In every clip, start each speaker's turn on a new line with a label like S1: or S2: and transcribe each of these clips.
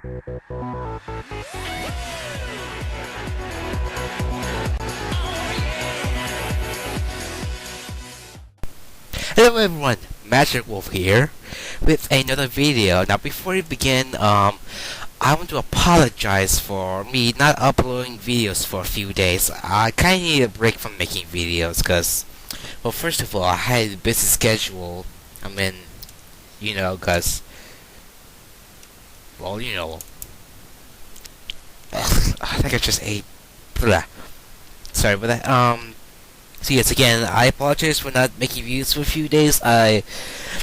S1: Hello everyone, Magic Wolf here with another video. Now before we begin, I want to apologize for me not uploading videos for a few days. I kinda need a break from making videos because, well, first of all, I had a busy schedule. I mean, cause, well, I think I just ate. Blah. Sorry about that. So yes, again, I apologize for not making videos for a few days. I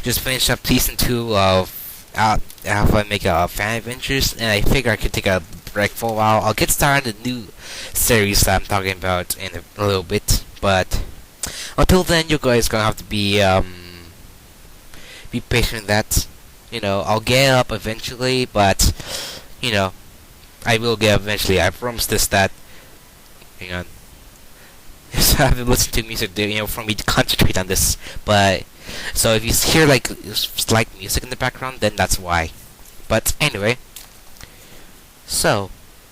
S1: just finished up season 2 of Alpha Mega Fan Adventures, and I figure I could take a break for a while. I'll get started the new series that I'm talking about in a little bit, but until then, you guys gonna have to be patient with that. I'll get up eventually, but I will get up eventually. I promise this that. Hang on. So I have to listen to music, for me to concentrate on this. But so if you hear like slight music in the background, then that's why. But anyway, so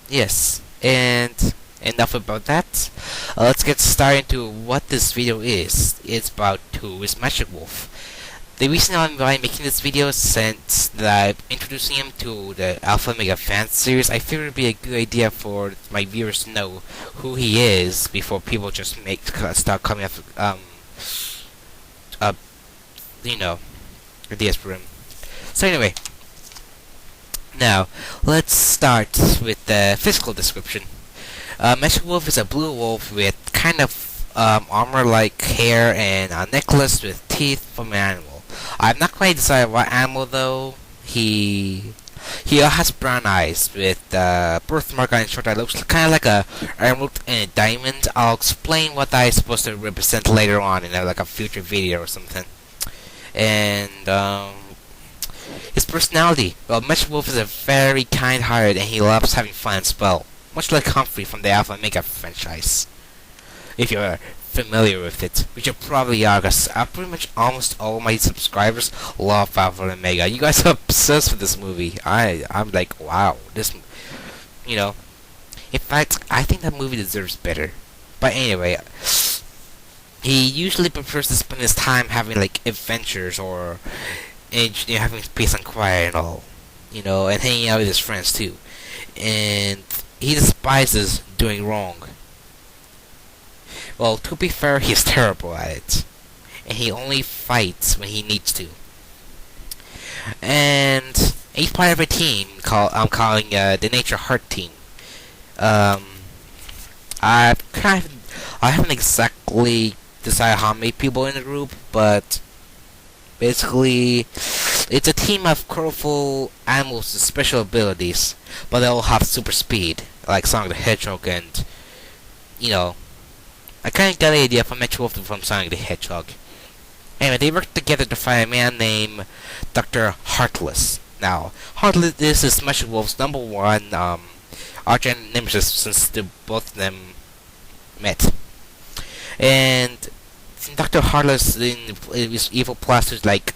S1: yes, and enough about that. Let's get started into what this video is. It's about who is Magic Wolf. The reason I'm making this video is since that I'm introducing him to the Alpha Mega Fan series, I figured it'd be a good idea for my viewers to know who he is before people just start coming up, ideas for him. So anyway, now let's start with the physical description. Magic Wolf is a blue wolf with kind of armor-like hair and a necklace with teeth from an animal. I've not quite decided what animal though. He has brown eyes with birthmark on his short eye. Looks kind of like a emerald and a diamond. I'll explain what that is supposed to represent later on in like a future video or something. And his personality. Well, Magic Wolf is a very kind-hearted and he loves having fun as well. Much like Humphrey from the Alpha Mega franchise. If you're familiar with it, which you probably are, because pretty much almost all my subscribers love Alpha and Omega. You guys are obsessed with this movie. I'm like, wow, this, in fact, I think that movie deserves better. But anyway, he usually prefers to spend his time having like adventures or having peace and quiet and all, and hanging out with his friends too. And he despises doing wrong. Well, to be fair, he's terrible at it. And he only fights when he needs to. And he's part of a team I'm calling the Nature Heart Team. I haven't exactly decided how many people in the group, but basically it's a team of colorful animals with special abilities, but they all have super speed, like Sonic the Hedgehog and, I kinda got the idea from Magic Wolf from Sonic the Hedgehog. Anyway, they work together to find a man named Dr. Heartless. Now, Heartless is Magic Wolf's #1 arch nemesis since both of them met. And Dr. Heartless in his evil plans to like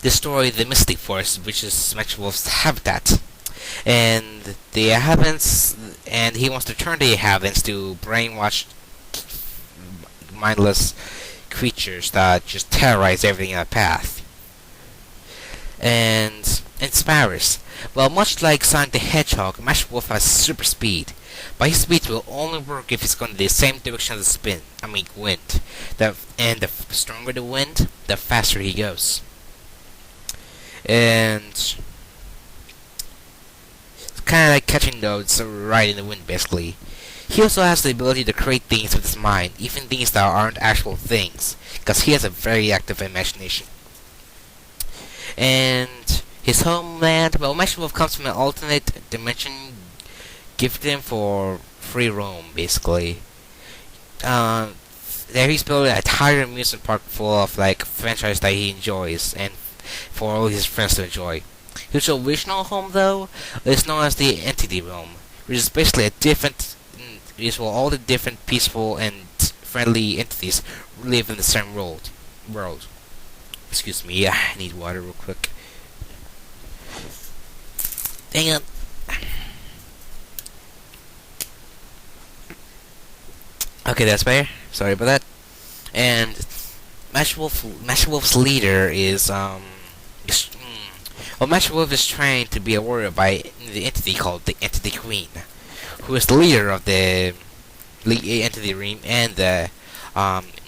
S1: destroy the Mystic Forest, which is Magic Wolf's habitat. And the Havens, and he wants to turn the Havens to brainwashed, mindless creatures that just terrorize everything in their path. And Sparrows. Well, much like Sonic the Hedgehog, Magic Wolf has super speed, but his speed will only work if it's going in the same direction as the wind. And the stronger the wind, the faster he goes. And it's kind of like catching nodes right in the wind, basically. He also has the ability to create things with his mind, even things that aren't actual things, because he has a very active imagination. And his homeland, well, Magic Wolf comes from an alternate dimension gifted him for free roam, basically. There he's building an entire amusement park full of like franchise that he enjoys, and for all his friends to enjoy. His original home, though, is known as the Entity Realm, which is basically a different, is where all the different peaceful and friendly entities live in the same world. Excuse me, I need water real quick. hang on. Okay, that's better. Sorry about that. And Mashwolf's leader is Mashwolf is trained to be a warrior by the entity called the Entity Queen, who is the leader of the Entity Realm and the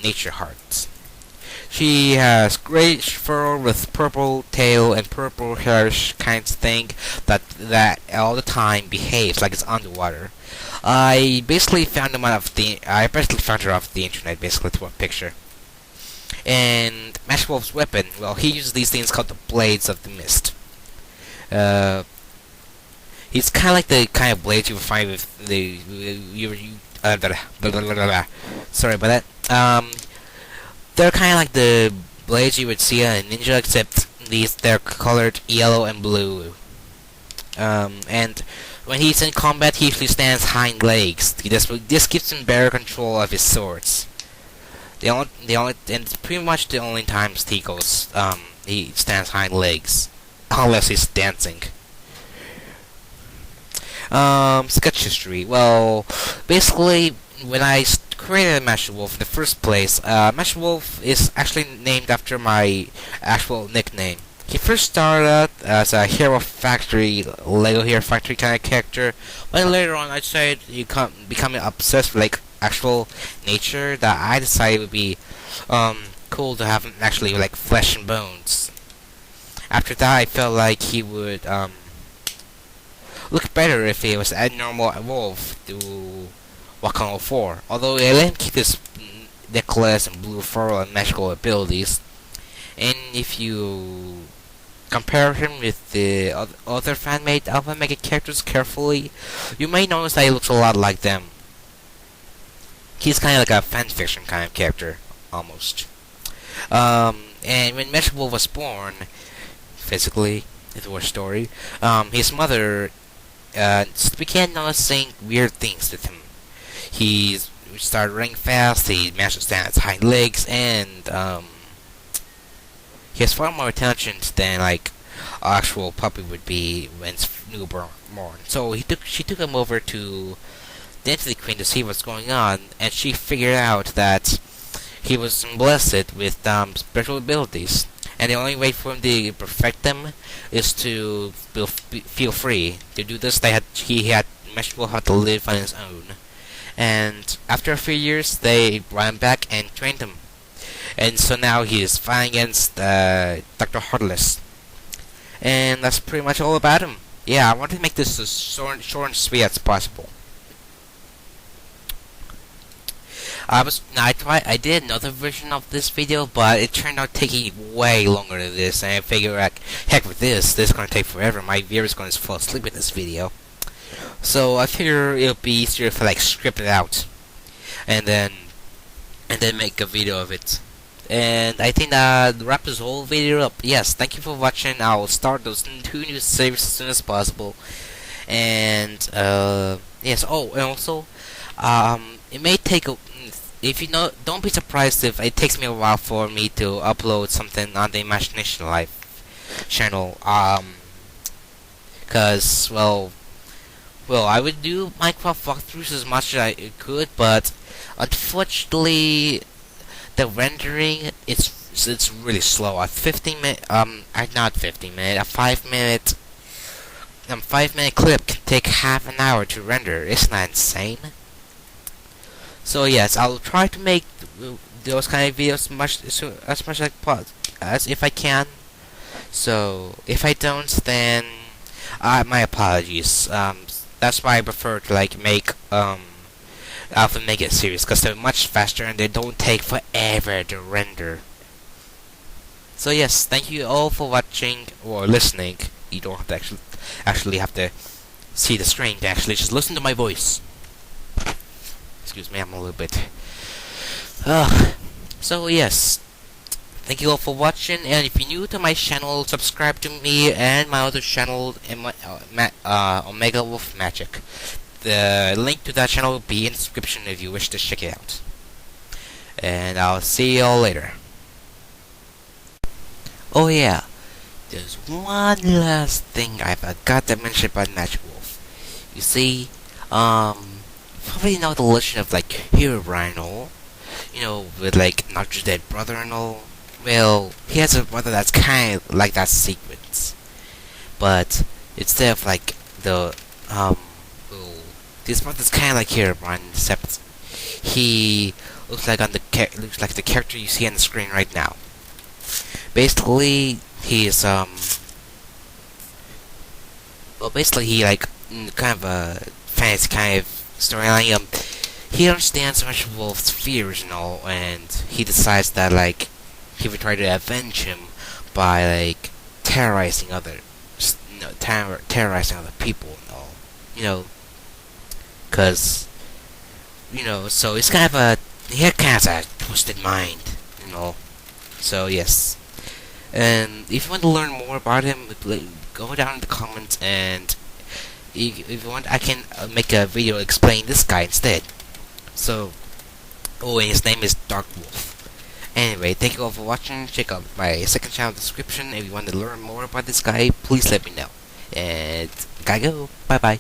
S1: Nature Hearts. She has great fur with purple tail and purple hair kind of thing that all the time behaves like it's underwater. I basically found her off the internet, basically through a picture. And Mashwolf's weapon, well, he uses these things called the Blades of the Mist. He's kind of like the kind of blades you would find with the sorry about that. They're kind of like the blades you would see on a ninja, except they're colored yellow and blue. And when he's in combat, he usually stands hind legs. This gives him better control of his swords. And it's pretty much the only times he stands hind legs, unless he's dancing. Sketch history. Well, basically, when I created Mashwolf in the first place, Mashwolf is actually named after my actual nickname. He first started out as a Hero Factory, Lego Hero Factory kind of character, but later on I decided becoming obsessed with like actual nature, that I decided would be cool to have him actually like flesh and bones. After that, I felt like he would look better if he was a normal wolf to walk on all four. Although I let him keep his necklace and blue fur and magical abilities. And if you compare him with the other fan-made OmegaWolfMagic characters carefully, you may notice that he looks a lot like them. He's kind of like a fan-fiction kind of character, almost. And when Mashwolf was born, physically, it was a story, his mother began noticing weird things with him. He started running fast, he managed to stand on his hind legs, and he has far more intelligence than like an actual puppy would be when it's newborn. So she took him over to the Entity Queen to see what's going on, and she figured out that he was blessed with special abilities, and the only way for him to perfect them is to feel free. To do this, Meshwolf had to live on his own. And after a few years, they brought him back and trained him. And so now he is fighting against Dr. Heartless. And that's pretty much all about him. Yeah, I wanted to make this as short and sweet as possible. I did another version of this video, but it turned out taking way longer than this, and I figured, like, heck with this is gonna take forever. My viewer's gonna fall asleep in this video. So I figure it'll be easier if I like script it out, and then make a video of it. And I think that wrap this whole video up. Yes, thank you for watching. I'll start those 2 new series as soon as possible. And yes. Oh, and also, it may take a. If you know, don't be surprised if it takes me a while for me to upload something on the Imagination Life channel. Cause well, I would do Minecraft walkthroughs as much as I could, but unfortunately, the rendering it's really slow. A 15-minute not 15-minute, a 5-minute 5-minute clip can take half an hour to render. Isn't that insane? So yes, I'll try to make those kind of videos as much as if I can. So if I don't, then my apologies. That's why I prefer to like make OmegaWolfMagic series, because they're much faster and they don't take forever to render. So yes, thank you all for watching or listening. You don't have to actually have to see the screen to actually just listen to my voice. Excuse me, I'm a little bit. So yes, thank you all for watching, and if you're new to my channel, subscribe to me and my other channel, OmegaWolfMagic. The link to that channel will be in the description if you wish to check it out. And I'll see you all later. Oh yeah, there's one last thing I forgot to mention about Magic Wolf. You see, probably know the legend of like Hero Rhino, with like Naruto's dead brother and all. Well, he has a brother that's kind of like that sequence, but instead of like the well, this brother's kind of like Hero Rhino, except he looks like looks like the character you see on the screen right now. Basically, he's basically he like kind of a fantasy kind of storyline. He understands Magic Wolf's fears and all, and he decides that like he would try to avenge him by like terrorizing terrorizing other people and all, cause so it's kind of he had kind of a twisted mind, So yes, and if you want to learn more about him, go down in the comments, and if you want, I can make a video explaining this guy instead. So, and his name is Dark Wolf. Anyway, thank you all for watching. Check out my second channel description. If you want to learn more about this guy, please let me know. And gotta go. Bye bye.